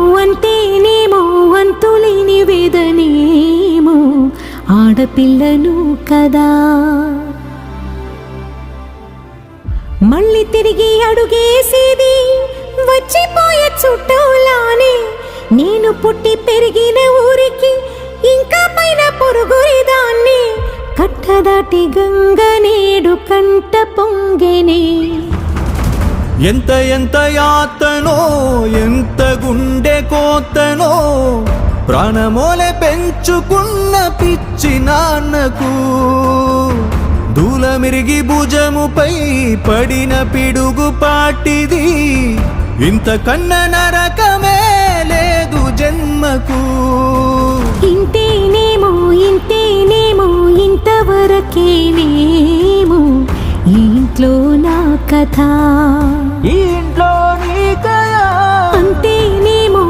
అంటేనేమో అంతులేని వేదనేమో ఆడపిల్లను కదా. మళ్ళీ తిరిగి అడుగేసేది వచ్చిపోయే చుట్టూలానే. నేను పుట్టి పెరిగిన ఊరికి ఇంకా పైన పొరుగురిదాన్ని. కట్టదాటి గంగ నేడు కంట పొంగెనే. ఎంత ఎంత యాతనో ఎంత గుండె కోతనో ప్రాణమోలే పెంచుకున్న పిచ్చి నాన్నకు. దూలమిరిగి భుజముపై పడిన పిడుగు పాటిది. ఇంత కన్న నరకమే లేదు జన్మకు. ఇంతేనేమో ఇంతవరకేనేమో ఈ ఇంట్లో నా కథ. ఈ